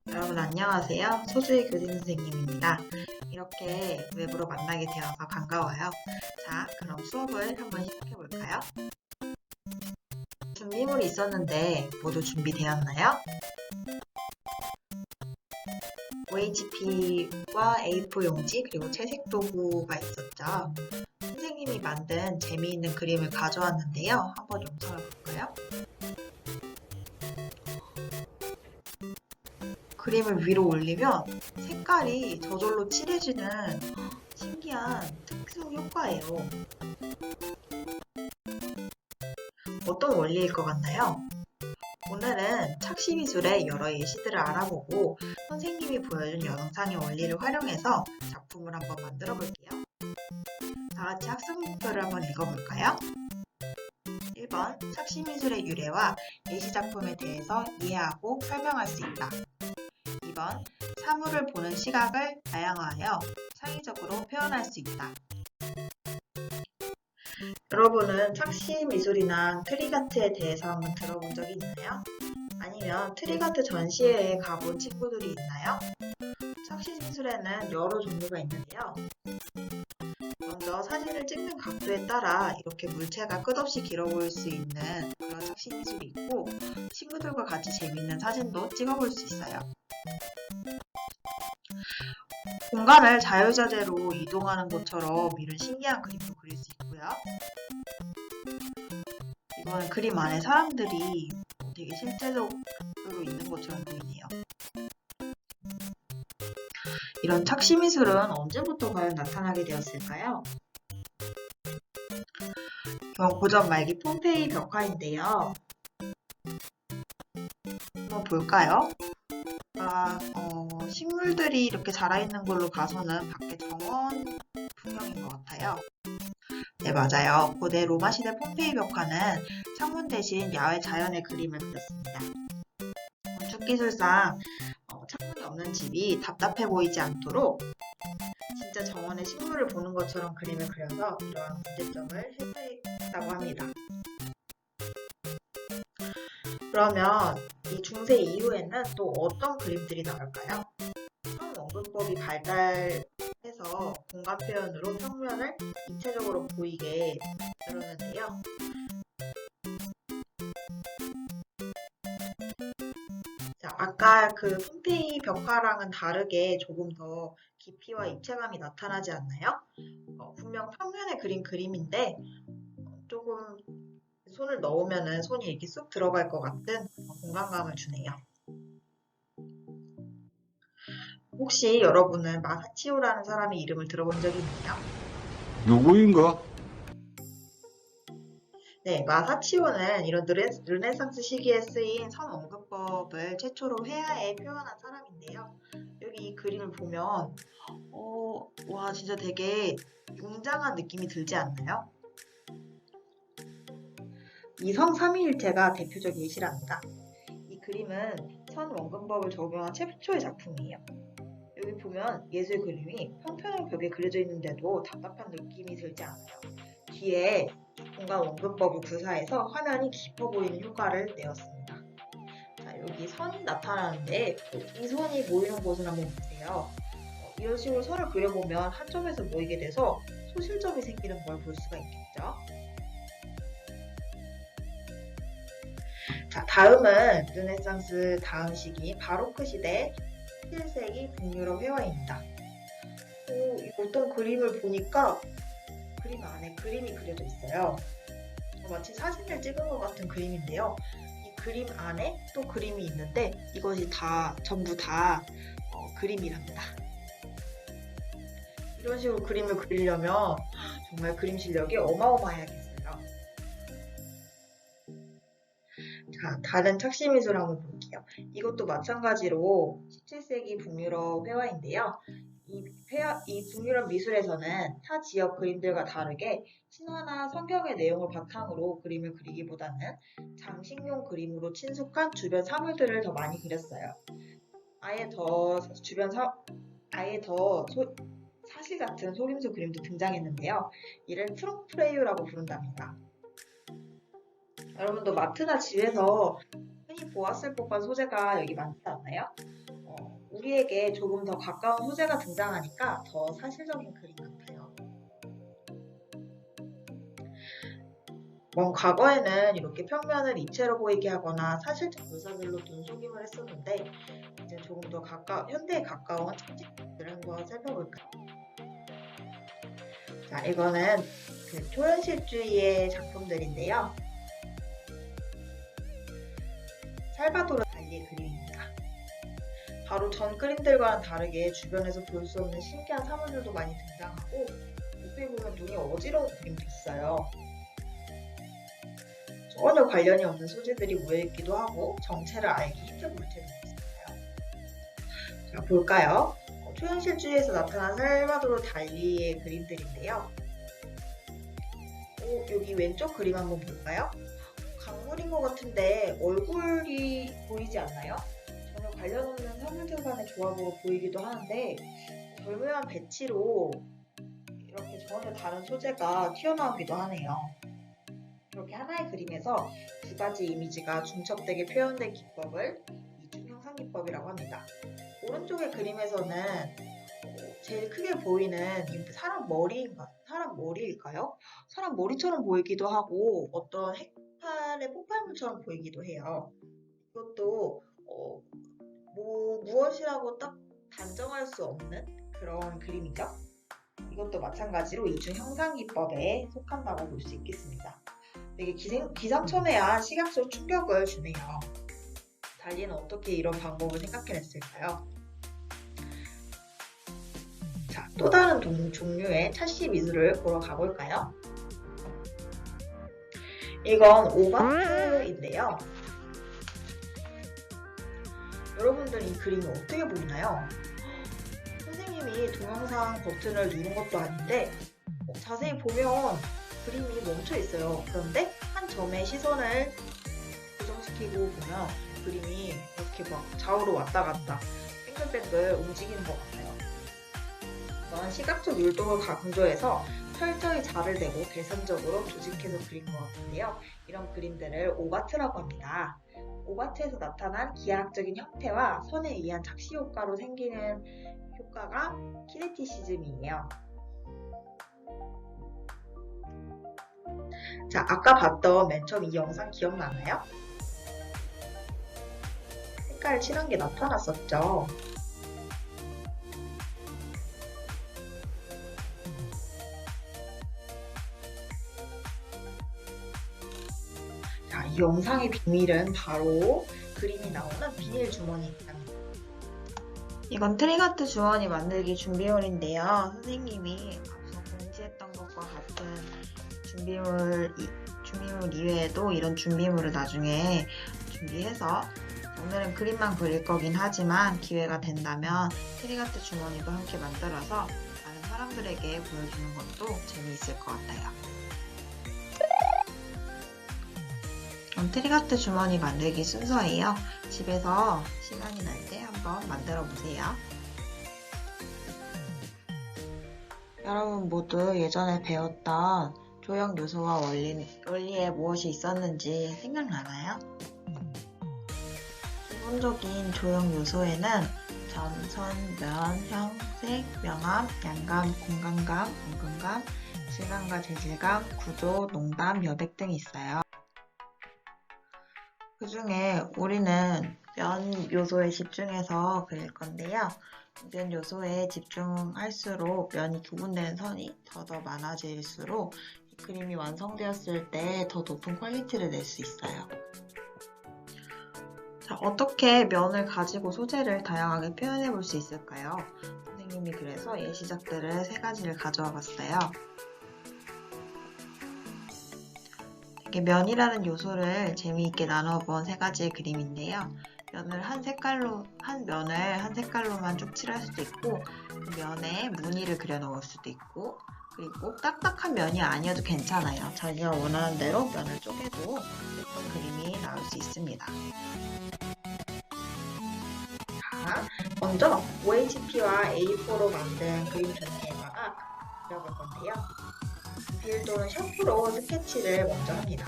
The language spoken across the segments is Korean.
여러분 안녕하세요. 소주의 교진 선생님입니다. 이렇게 웹으로 만나게 되어서 반가워요. 자, 그럼 수업을 한번 시작해 볼까요? 준비물이 있었는데 모두 준비되었나요? OHP와 A4 용지 그리고 채색 도구가 있었죠. 선생님이 만든 재미있는 그림을 가져왔는데요. 한번 영상을 볼까요? 그림을 위로 올리면 색깔이 저절로 칠해지는 신기한 특수 효과예요. 어떤 원리일 것 같나요? 오늘은 착시미술의 여러 예시들을 알아보고 선생님이 보여준 영상의 원리를 활용해서 작품을 한번 만들어 볼게요. 다 같이 학습 목표를 한번 읽어볼까요? 1번, 착시미술의 유래와 예시작품에 대해서 이해하고 설명할 수 있다. 2번, 사물을 보는 시각을 다양화하여 창의적으로 표현할 수 있다. 여러분은 착시미술이나 트리가트에 대해서 한번 들어본 적이 있나요? 아니면 트리가트 전시회에 가본 친구들이 있나요? 착시미술에는 여러 종류가 있는데요. 먼저 사진을 찍는 각도에 따라 이렇게 물체가 끝없이 길어 보일 수 있는 그런 착시미술이 있고, 친구들과 같이 재밌는 사진도 찍어볼 수 있어요. 공간을 자유자재로 이동하는 것처럼 이런 신기한 그림도 그릴 수 있고요. 이거는 그림 안에 사람들이 되게 실제적으로 있는 것처럼 보이네요. 이런 착시미술은 언제부터 과연 나타나게 되었을까요? 이건 고전 말기 폼페이 벽화인데요. 한번 볼까요? 식물들이 이렇게 자라있는 걸로 봐서는 밖에 정원 풍경인 것 같아요. 네, 맞아요. 고대 로마 시대 폼페이 벽화는 창문 대신 야외 자연의 그림을 그렸습니다. 건축기술상 창문이 없는 집이 답답해 보이지 않도록 진짜 정원의 식물을 보는 것처럼 그림을 그려서 이러한 문제점을 해소했다고 합니다. 그러면 이 중세 이후에는 또 어떤 그림들이 나올까요? 선원근법이 발달해서 공간 표현으로 평면을 입체적으로 보이게 늘었는데요. 자, 아까 그 폼페이 벽화랑은 다르게 조금 더 깊이와 입체감이 나타나지 않나요? 분명 평면에 그린 그림인데 조금 손을 넣으면 손이 이렇게 쑥 들어갈 것 같은 공간감을 주네요. 혹시 여러분은 마사치오라는 사람의 이름을 들어본 적이 있나요? 누구인가? 네, 마사치오는 이런 르네상스 시기에 쓰인 선원근법을 최초로 회화에 표현한 사람인데요. 여기 이 그림을 보면 와 진짜 되게 웅장한 느낌이 들지 않나요? 이성 삼위일체가 대표적 예시랍니다. 이 그림은 선원근법을 적용한 최초의 작품이에요. 여기 보면 예술 그림이 평평한 벽에 그려져 있는데도 답답한 느낌이 들지 않아요. 뒤에 공간 원근법을 구사해서 화면이 깊어 보이는 효과를 내었습니다. 자, 여기 선이 나타나는데 이 선이 보이는 곳을 한번 보세요. 이런 식으로 선을 그려보면 한 점에서 모이게 돼서 소실점이 생기는 걸 볼 수가 있겠죠. 자, 다음은 르네상스 다음 시기 바로크 시대 17세기 북유럽 회화입니다. 어떤 그림을 보니까 그림 안에 그림이 그려져 있어요. 마치 사진을 찍은 것 같은 그림인데요. 이 그림 안에 또 그림이 있는데 이것이 전부 다 그림이랍니다. 이런 식으로 그림을 그리려면 정말 그림 실력이 어마어마해야겠어요. 자, 다른 착시미술 한번 볼게요. 이것도 마찬가지로 17세기 북유럽 회화인데요. 이 북유럽 미술에서는 타 지역 그림들과 다르게 신화나 성경의 내용을 바탕으로 그림을 그리기보다는 장식용 그림으로 친숙한 주변 사물들을 더 많이 그렸어요. 아예 더 착시 같은 속임수 그림도 등장했는데요. 이를 트럼프레이유라고 부른답니다. 여러분도 마트나 집에서 흔히 보았을 법한 소재가 여기 많지 않나요? 우리에게 조금 더 가까운 소재가 등장하니까 더 사실적인 그림 같아요. 먼 과거에는 이렇게 평면을 입체로 보이게 하거나 사실적 묘사들로 눈속임을 했었는데 이제 조금 더 현대에 가까운 착지들을 한번 살펴볼까요? 자, 이거는 그 초현실주의의 작품들인데요. 살바도르 달리의 그림입니다. 바로 전 그림들과는 다르게 주변에서 볼 수 없는 신기한 사물들도 많이 등장하고 옆에 보면 눈이 어지러운 그림도 있어요. 전혀 관련이 없는 소재들이 모여있기도 하고 정체를 알기 힘든 물체도 있어요. 자, 볼까요? 초현실주의에서 나타난 살바도르 달리의 그림들인데요. 여기 왼쪽 그림 한번 볼까요? 강물인 것 같은데 얼굴이 보이지 않나요? 전혀 관련 없는 사물들 간의 조합으로 보이기도 하는데 절묘한 배치로 이렇게 전혀 다른 소재가 튀어나오기도 하네요. 이렇게 하나의 그림에서 두 가지 이미지가 중첩되게 표현된 기법을 이중형상기법이라고 합니다. 오른쪽의 그림에서는 제일 크게 보이는 사람 머리일까요? 사람 머리처럼 보이기도 하고 어떤 핵탄의 폭발물처럼 보이기도 해요. 이것도 무엇이라고 딱 단정할 수 없는 그런 그림이죠. 이것도 마찬가지로 이중형상기법에 속한다고 볼 수 있겠습니다. 되게 기상천외한 시각적 충격을 주네요. 달리는 어떻게 이런 방법을 생각해냈을까요? 자, 또 다른 종류의 차시 미술을 보러 가볼까요? 이건 오바트인데요. 여러분들 이 그림이 어떻게 보이나요? 선생님이 동영상 버튼을 누른 것도 아닌데 자세히 보면 그림이 멈춰 있어요. 그런데 한 점에 시선을 고정시키고 보면 그림이 이렇게 막 좌우로 왔다 갔다 뱅글뱅글 움직이는 것 같아요. 이건 시각적 율동을 강조해서 철저히 자를 대고 계산적으로 조직해서 그린 것 같은데요. 이런 그림들을 오바트라고 합니다. 오바트에서 나타난 기하학적인 형태와 선에 의한 착시 효과로 생기는 효과가 키네티시즘이에요. 자, 아까 봤던 맨 처음 이 영상 기억나나요? 색깔 칠한 게 나타났었죠. 자, 이 영상의 비밀은 바로 그림이 나오는 비닐 주머니입니다. 이건 트리가트 주머니 만들기 준비물인데요. 선생님이 앞서 공지했던 것과 같은 준비물 이외에도 이런 준비물을 나중에 준비해서 오늘은 그림만 그릴 거긴 하지만 기회가 된다면 트리가트 주머니도 함께 만들어서 다른 사람들에게 보여주는 것도 재미있을 것 같아요. 그럼 트리가트 주머니 만들기 순서예요. 집에서 시간이 날 때 한번 만들어 보세요. 여러분 모두 예전에 배웠던 조형 요소와 원리에 무엇이 있었는지 생각나나요? 기본적인 조형 요소에는 점, 선, 면, 형, 색, 명암, 양감, 공간감, 원근감, 질감과 재질감, 구조, 농담, 여백 등이 있어요. 그 중에 우리는 면 요소에 집중해서 그릴 건데요. 면 요소에 집중할수록 면이 구분되는 선이 더 많아질수록 이 그림이 완성되었을 때 더 높은 퀄리티를 낼 수 있어요. 자, 어떻게 면을 가지고 소재를 다양하게 표현해 볼 수 있을까요? 선생님이 그래서 예시작들을 3가지를 가져와 봤어요. 이렇게 면이라는 요소를 재미있게 나눠본 3가지의 그림인데요. 면을 한 면을 한 색깔로만 쭉 칠할 수도 있고 그 면에 무늬를 그려 넣을 수도 있고 그리고 딱딱한 면이 아니어도 괜찮아요. 자기가 원하는 대로 면을 쪼개도 예쁜 그림이 나올 수 있습니다. 자, 먼저 OHP와 A4로 만든 그림 종이에다가 그려볼 건데요. 연필 또는 샤프로 스케치를 먼저 합니다.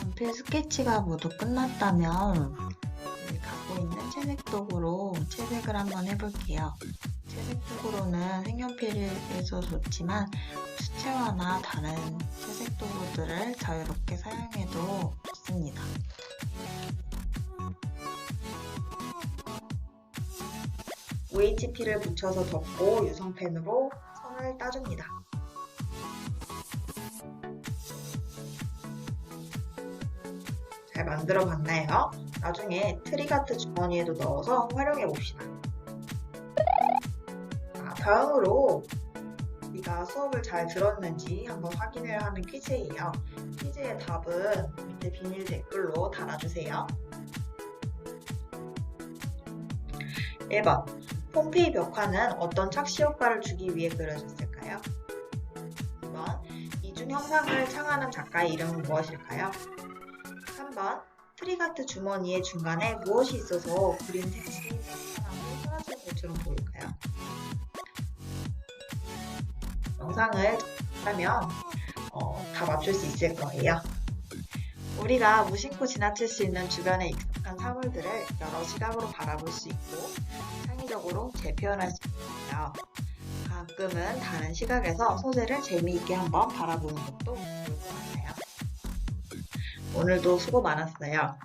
연필 스케치가 모두 끝났다면 여기 갖고 있는 채색 도구로 채색을 한번 해볼게요. 채색 도구로는 색연필에서 좋지만 수채화나 다른 채색 도구들을 자유롭게 사용해도 좋습니다. OHP를 붙여서 덮고 유성펜으로 선을 따줍니다. 잘 만들어 봤나요? 나중에 트리가트 주머니에도 넣어서 활용해 봅시다. 다음으로 우리가 수업을 잘 들었는지 한번 확인을 하는 퀴즈예요. 퀴즈의 답은 밑에 비닐 댓글로 달아주세요. 1번. 폼페이 벽화는 어떤 착시 효과를 주기 위해 그려졌을까요? 2번. 이중 형상을 창하는 작가의 이름은 무엇일까요? 3번. 트리가트 주머니의 중간에 무엇이 있어서 그린 색칠이 나타나고 사라진 것처럼 보일까요? 영상을 보면 다 맞출 수 있을 거예요. 우리가 무심코 지나칠 수 있는 주변의 익숙한 사물들을 여러 시각으로 바라볼 수 있고 창의적으로 재표현할 수 있어요. 가끔은 다른 시각에서 소재를 재미있게 한번 바라보는 것도 좋을 것 같아요. 오늘도 수고 많았어요.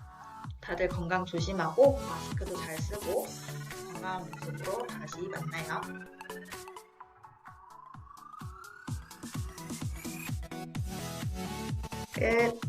다들 건강 조심하고 마스크도 잘 쓰고 건강한 모습으로 다시 만나요. 끝.